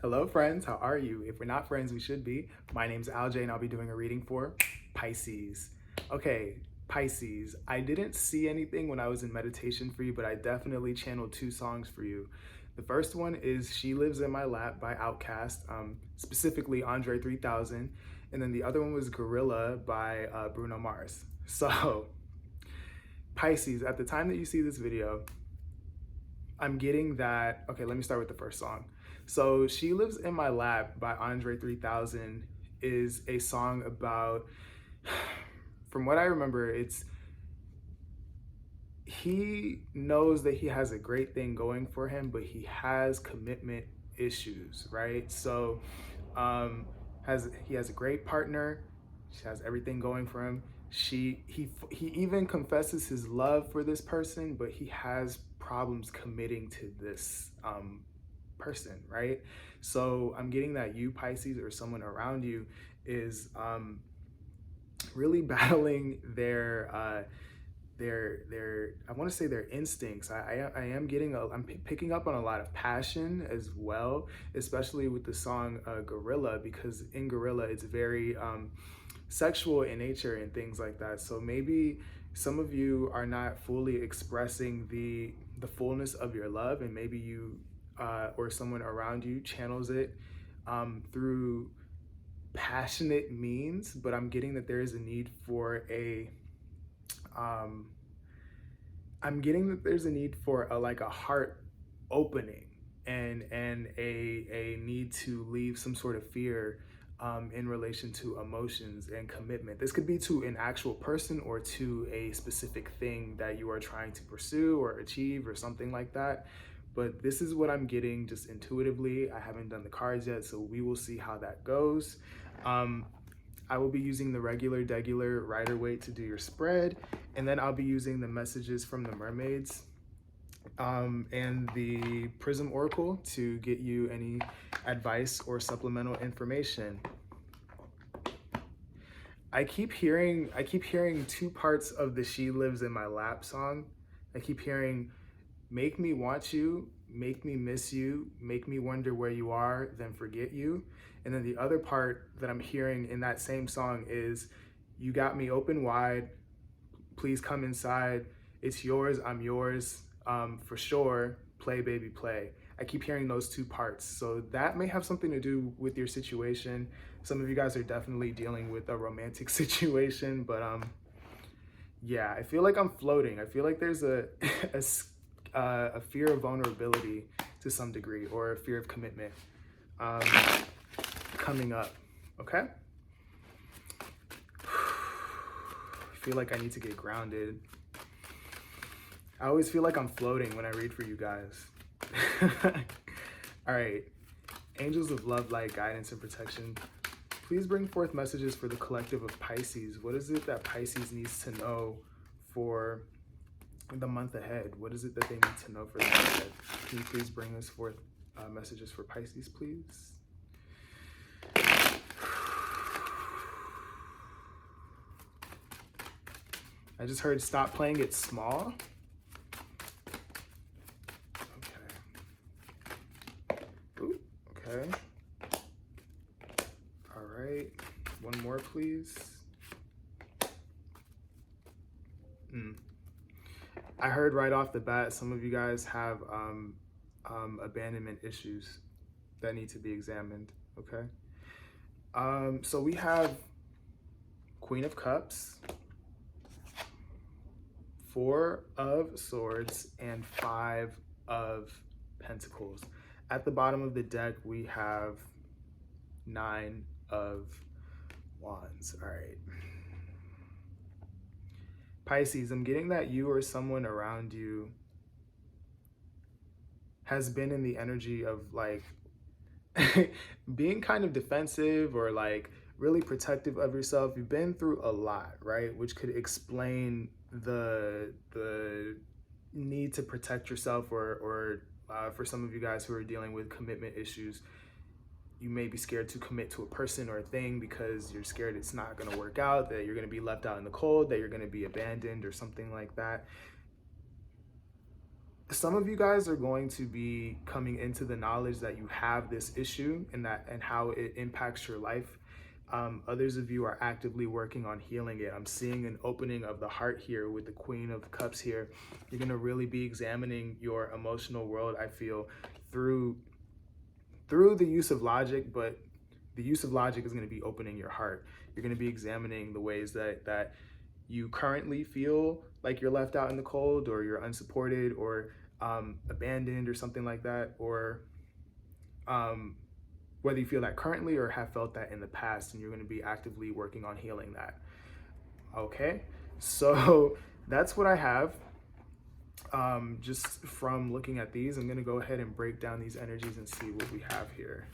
Hello, friends. How are you? If we're not friends, we should be. My name's Alj, and I'll be doing a reading for Pisces. Okay, Pisces. I didn't see anything when I was in meditation for you, but I definitely channeled two songs for you. The first one is She Lives in My Lap by Outkast, specifically Andre 3000. And then the other one was Gorilla by Bruno Mars. So, Pisces, at the time that you see this video, I'm getting that. Okay, let me start with the first song. So, She Lives in My Lap by Andre 3000 is a song about, from what I remember, it's he knows that he has a great thing going for him, but he has commitment issues, right? So, he has a great partner. She has everything going for him. He even confesses his love for this person, but he has problems committing to this person, right? So I'm getting that you, Pisces, or someone around you is really battling their I want to say their instincts. I am getting I'm picking up on a lot of passion as well, especially with the song Gorilla, because in Gorilla it's very sexual in nature and things like that. So maybe some of you are not fully expressing the fullness of your love, and maybe you or someone around you channels it through passionate means. But I'm getting that there is a need for a um, I'm getting that there's a need for a like a heart opening and a need to leave some sort of fear in relation to emotions and commitment. This could be to an actual person or to a specific thing that you are trying to pursue or achieve or something like that. But this is what I'm getting just intuitively. I haven't done the cards yet, so we will see how that goes. I will be using the regular degular Rider Waite to do your spread, and then I'll be using the messages from the mermaids and the Prism Oracle to get you any advice or supplemental information. I keep hearing two parts of the She Lives in My Lap song. I keep hearing make me want you, make me miss you, make me wonder where you are, then forget you. And then the other part that I'm hearing in that same song is you got me open wide, please come inside, it's yours, I'm yours, for sure, play baby play. I keep hearing those two parts. So that may have something to do with your situation. Some of you guys are definitely dealing with a romantic situation, but yeah, I feel like I'm floating. I feel like there's a fear of vulnerability to some degree, or a fear of commitment coming up, okay? I feel like I need to get grounded. I always feel like I'm floating when I read for you guys. All right, angels of love, light, guidance, and protection, please bring forth messages for the collective of Pisces. What is it that Pisces needs to know for the month ahead? What is it that they need to know for the month ahead? Can you please bring us forth messages for Pisces, please? I just heard stop playing it small. Okay. Ooh, okay. All right. One more, please. I heard right off the bat, some of you guys have abandonment issues that need to be examined, okay? So we have Queen of Cups, Four of Swords, and Five of Pentacles. At the bottom of the deck, we have Nine of Wands. All right. Pisces, I'm getting that you or someone around you has been in the energy of like being kind of defensive or like really protective of yourself. You've been through a lot, right? Which could explain the need to protect yourself, or for some of you guys who are dealing with commitment issues, you may be scared to commit to a person or a thing because you're scared it's not going to work out, that you're going to be left out in the cold, that you're going to be abandoned or something like that. some of you guys are going to be coming into the knowledge that you have this issue and how it impacts your life. Others of you are actively working on healing it. I'm seeing an opening of the heart here with the Queen of Cups here. You're going to really be examining your emotional world, I feel, through the use of logic, but the use of logic is going to be opening your heart. You're going to be examining the ways that you currently feel like you're left out in the cold, or you're unsupported, or abandoned, or something like that, or whether you feel that currently or have felt that in the past, and you're going to be actively working on healing that. Okay, so that's what I have. Just from looking at these, I'm going to go ahead and break down these energies and see what we have here.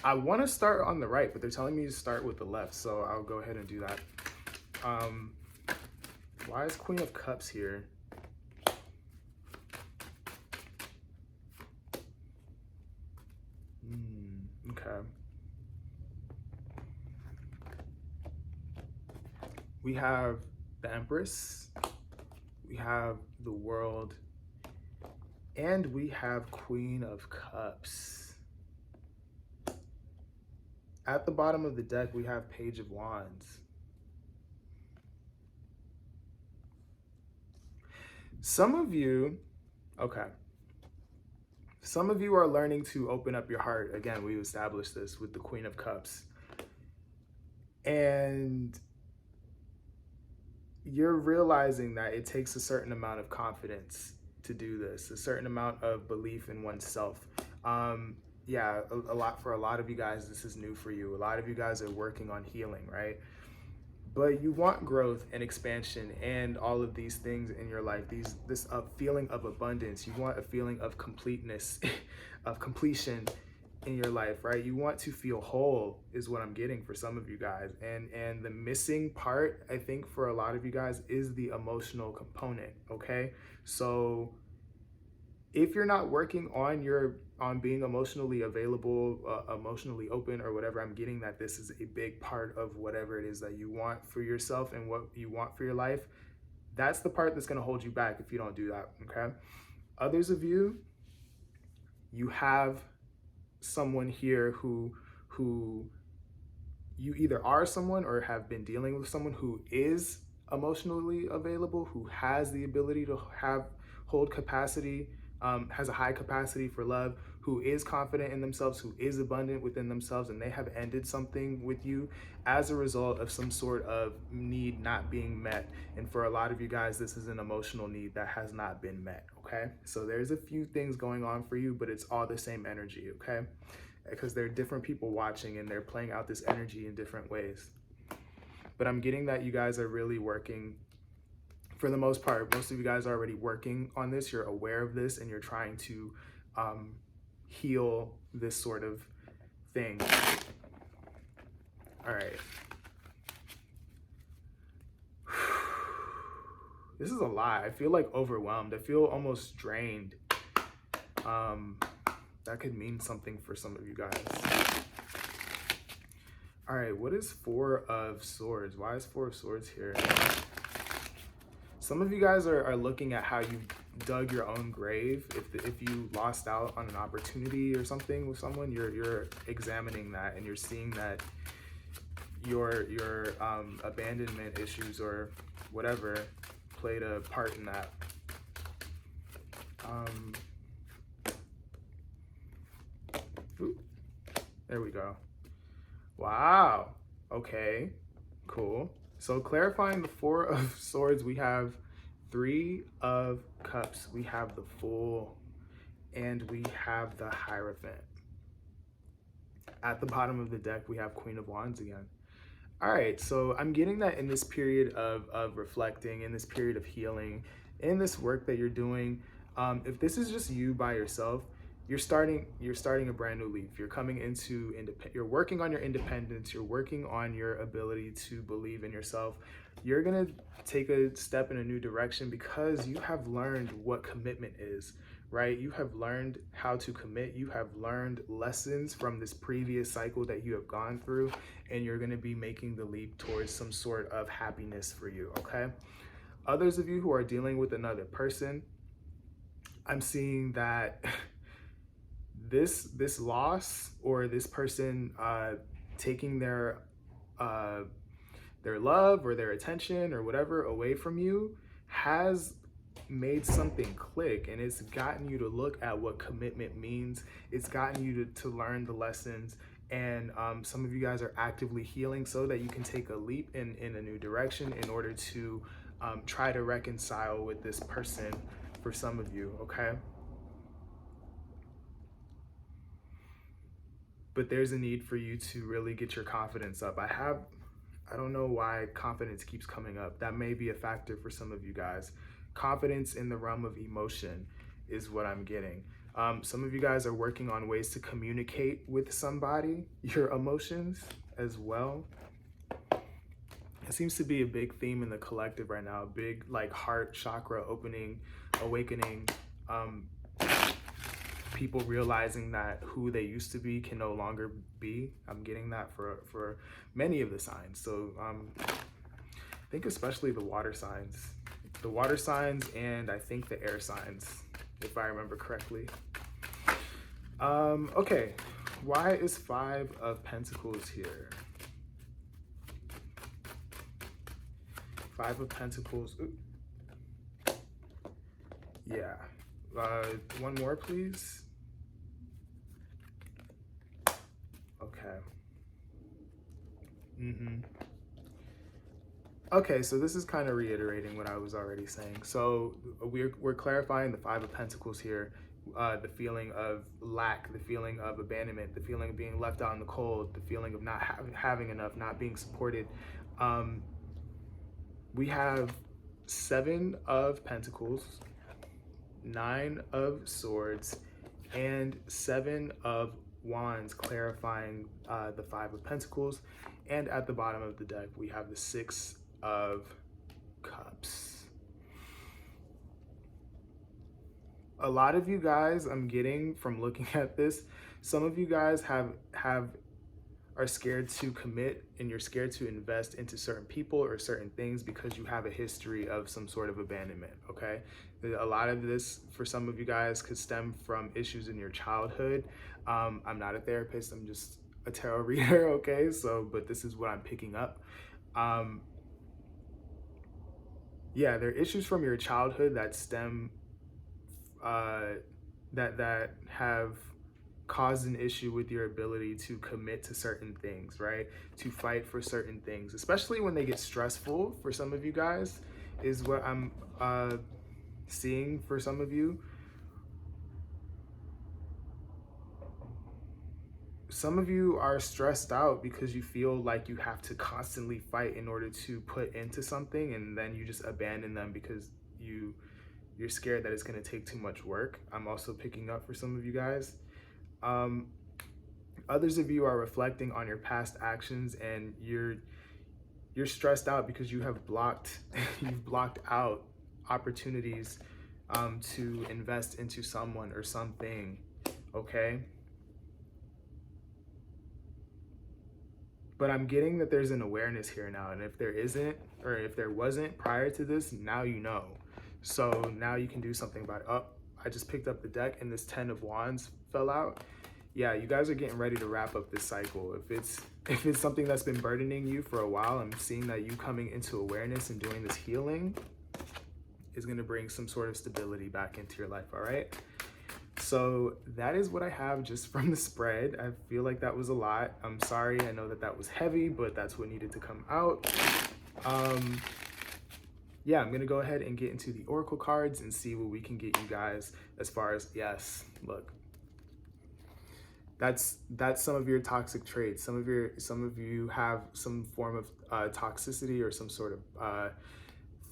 I want to start on the right, but they're telling me to start with the left, so I'll go ahead and do that. Why is Queen of Cups here? Okay. We have the Empress, we have the World, and we have Queen of Cups. At the bottom of the deck, we have Page of Wands. Some of you are learning to open up your heart. Again, we established this with the Queen of Cups. And you're realizing that it takes a certain amount of confidence to do this, a certain amount of belief in oneself. Yeah, for a lot of you guys, this is new for you. A lot of you guys are working on healing, right? But you want growth and expansion and all of these things in your life, this feeling of abundance. You want a feeling of completeness, of completion in your life, right? You want to feel whole is what I'm getting for some of you guys. And the missing part, I think, for a lot of you guys is the emotional component, okay? So if you're not working on being emotionally available, emotionally open, or whatever, I'm getting that this is a big part of whatever it is that you want for yourself and what you want for your life. That's the part that's going to hold you back if you don't do that, okay? Others of you, you have someone here who you either are someone or have been dealing with someone who is emotionally available, who has the ability to hold capacity, has a high capacity for love, who is confident in themselves, who is abundant within themselves, and they have ended something with you as a result of some sort of need not being met. And for a lot of you guys, this is an emotional need that has not been met, okay? So there's a few things going on for you, but it's all the same energy, okay? Because there are different people watching and they're playing out this energy in different ways. But I'm getting that you guys are really working. For the most part, most of you guys are already working on this. You're aware of this and you're trying to heal this sort of thing. All right. This is a lot. I feel like overwhelmed. I feel almost drained. That could mean something for some of you guys. All right, what is Four of Swords? Why is Four of Swords here? Some of you guys are looking at how you dug your own grave. If you lost out on an opportunity or something with someone, you're examining that and you're seeing that your abandonment issues or whatever played a part in that. There we go. Wow. Okay. Cool. So clarifying the Four of Swords, we have Three of Cups, we have the Fool, and we have the Hierophant. At the bottom of the deck, we have Queen of Wands again. All right, so I'm getting that in this period of reflecting, in this period of healing, in this work that you're doing, if this is just you by yourself, you're starting a brand new leaf. You're coming into you're working on your independence, you're working on your ability to believe in yourself. You're going to take a step in a new direction because you have learned what commitment is, right? You have learned how to commit. You have learned lessons from this previous cycle that you have gone through, and you're going to be making the leap towards some sort of happiness for you, okay? Others of you who are dealing with another person, I'm seeing that this loss or this person taking uh, their love or their attention or whatever away from you has made something click, and it's gotten you to look at what commitment means. It's gotten you to learn the lessons, and some of you guys are actively healing so that you can take a leap in a new direction in order to try to reconcile with this person for some of you, okay? But there's a need for you to really get your confidence up. I don't know why confidence keeps coming up. That may be a factor for some of you guys. Confidence in the realm of emotion is what I'm getting. Some of you guys are working on ways to communicate with somebody your emotions as well. It seems to be a big theme in the collective right now. Big like heart chakra opening, awakening. People realizing that who they used to be can no longer be. I'm getting that for many of the signs. So I think especially the water signs. The water signs and I think the air signs, if I remember correctly. Okay, why is 5 of Pentacles here? 5 of Pentacles. Ooh. Yeah. One more, please. Okay. Okay, so this is kind of reiterating what I was already saying. So we're clarifying the 5 of Pentacles here, the feeling of lack, the feeling of abandonment, the feeling of being left out in the cold, the feeling of not having enough, not being supported. We have 7 of Pentacles, 9 of Swords, and 7 of Wands, clarifying the 5 of Pentacles. And at the bottom of the deck, we have the 6 of Cups. A lot of you guys, I'm getting from looking at this, some of you guys are scared to commit, and you're scared to invest into certain people or certain things because you have a history of some sort of abandonment, okay? A lot of this, for some of you guys, could stem from issues in your childhood. I'm not a therapist, I'm just a tarot reader, okay? So, but this is what I'm picking up. Yeah, there are issues from your childhood that stem, that have caused an issue with your ability to commit to certain things, right? To fight for certain things, especially when they get stressful for some of you guys, is what I'm seeing for some of you. Some of you are stressed out because you feel like you have to constantly fight in order to put into something, and then you just abandon them because you're scared that it's going to take too much work. I'm also picking up for some of you guys. Others of you are reflecting on your past actions, and you're stressed out because you have you've blocked out opportunities to invest into someone or something, okay? But I'm getting that there's an awareness here now, and if there isn't, or if there wasn't prior to this, now you know. So now you can do something about it. Oh, I just picked up the deck and this 10 of Wands fell out. Yeah, you guys are getting ready to wrap up this cycle. If it's something that's been burdening you for a while, I'm seeing that you coming into awareness and doing this healing is going to bring some sort of stability back into your life, all right? So that is what I have just from the spread. I feel like that was a lot. I'm sorry, I know that that was heavy, but that's what needed to come out. Yeah, I'm gonna go ahead and get into the Oracle cards and see what we can get you guys as far as, yes, look. That's some of your toxic traits. Some of you have some form of toxicity or some sort of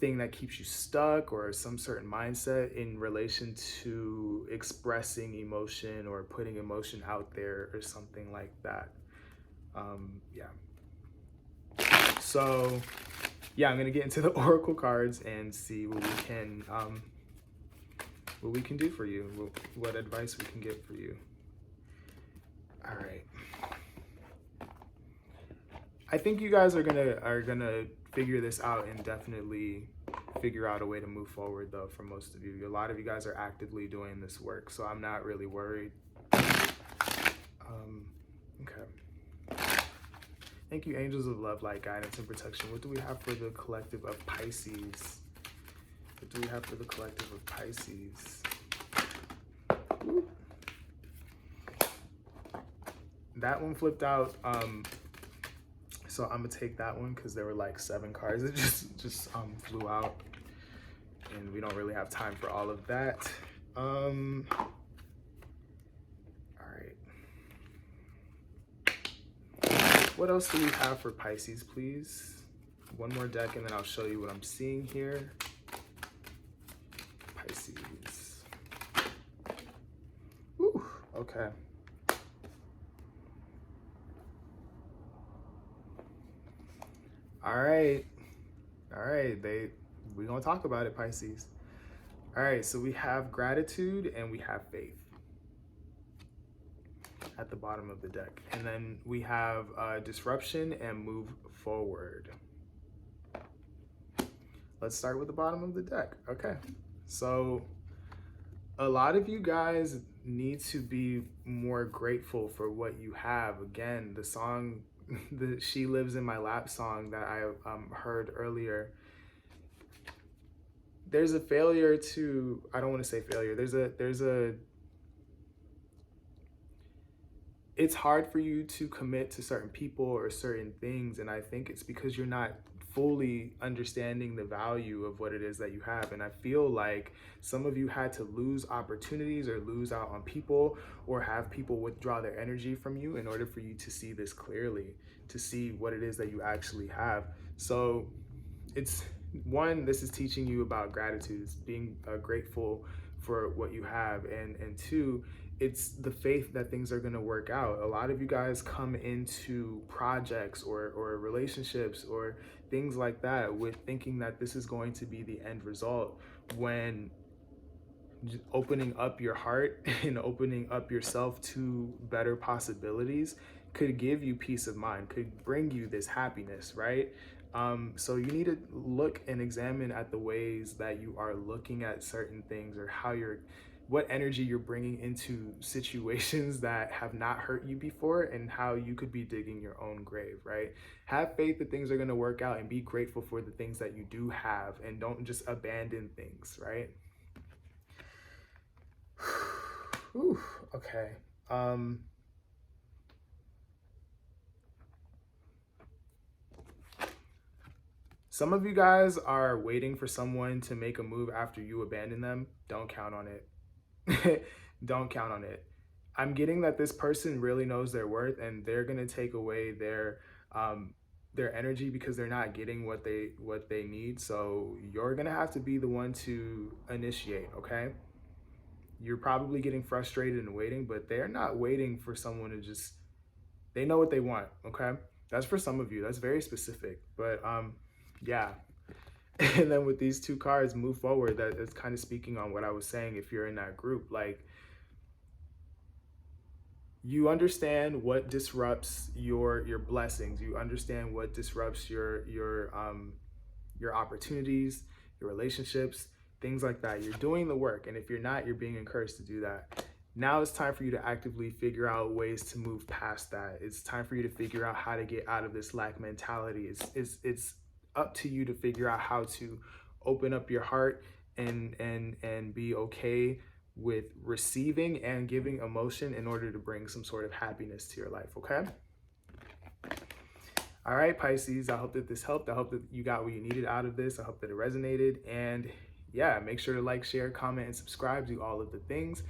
thing that keeps you stuck or some certain mindset in relation to expressing emotion or putting emotion out there or something like that. Yeah. So yeah, I'm gonna get into the oracle cards and see what we can do for you, what advice we can get for you. All right. I think you guys are gonna figure this out and definitely figure out a way to move forward, though. For most of you, a lot of you guys are actively doing this work, so I'm not really worried. Okay. Thank you, angels of love, light, guidance, and protection. What do we have for the collective of Pisces? What do we have for the collective of Pisces? Ooh. That one flipped out. So I'm gonna take that one because there were like 7 cards that just flew out, and we don't really have time for all of that. All right. What else do we have for Pisces, please? One more deck, and then I'll show you what I'm seeing here. Pisces. Whew, okay. All right. We're gonna talk about it, Pisces. All right, so we have gratitude and we have faith at the bottom of the deck. And then we have disruption and move forward. Let's start with the bottom of the deck. Okay, so a lot of you guys need to be more grateful for what you have. Again, the song, the She Lives in My Lap song that I heard earlier, there's a failure to, I don't want to say failure, it's hard for you to commit to certain people or certain things, and I think it's because you're not fully understanding the value of what it is that you have. And I feel like some of you had to lose opportunities or lose out on people or have people withdraw their energy from you in order for you to see this clearly, to see what it is that you actually have. So it's one, this is teaching you about gratitude, it's being grateful for what you have, and two, it's the faith that things are going to work out. A lot of you guys come into projects or relationships or things like that with thinking that this is going to be the end result, when opening up your heart and opening up yourself to better possibilities could give you peace of mind, could bring you this happiness, right? So you need to look and examine at the ways that you are looking at certain things, or how what energy you're bringing into situations that have not hurt you before, and how you could be digging your own grave, right? Have faith that things are going to work out, and be grateful for the things that you do have, and don't just abandon things, right? Whew, okay. Some of you guys are waiting for someone to make a move after you abandon them. Don't count on it. Don't count on it. I'm getting that this person really knows their worth, and they're gonna take away their energy because they're not getting what they need. So you're gonna have to be the one to initiate, okay? You're probably getting frustrated and waiting, but they're not waiting for someone to just, they know what they want, okay? That's for some of you, that's very specific, but yeah. And then with these 2 cards, move forward, that is kind of speaking on what I was saying. If you're in that group, like, you understand what disrupts your blessings, you understand what disrupts your opportunities, your relationships, things like that. You're doing the work, and if you're not, you're being encouraged to do that. Now it's time for you to actively figure out ways to move past that. It's time for you to figure out how to get out of this lack mentality. It's up to you to figure out how to open up your heart and be okay with receiving and giving emotion in order to bring some sort of happiness to your life, okay? All right, Pisces, I hope that this helped. I hope that you got what you needed out of this. I hope that it resonated. And yeah, make sure to like, share, comment, and subscribe. Do all of the things.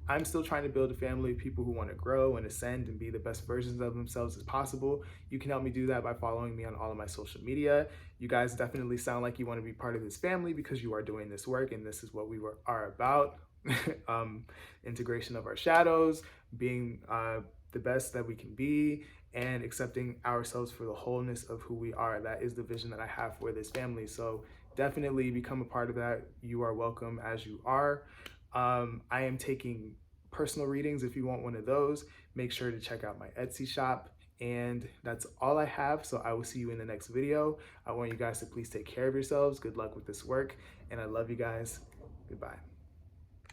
I'm still trying to build a family of people who want to grow and ascend and be the best versions of themselves as possible. You can help me do that by following me on all of my social media. You guys definitely sound like you want to be part of this family because you are doing this work, and this is what are about. um, Integration of our shadows, being the best that we can be, and accepting ourselves for the wholeness of who we are. That is the vision that I have for this family. So definitely become a part of that. You are welcome as you are. I am taking personal readings. If you want one of those, make sure to check out my Etsy shop. And that's all I have. So I will see you in the next video. I want you guys to please take care of yourselves. Good luck with this work. And I love you guys. Goodbye.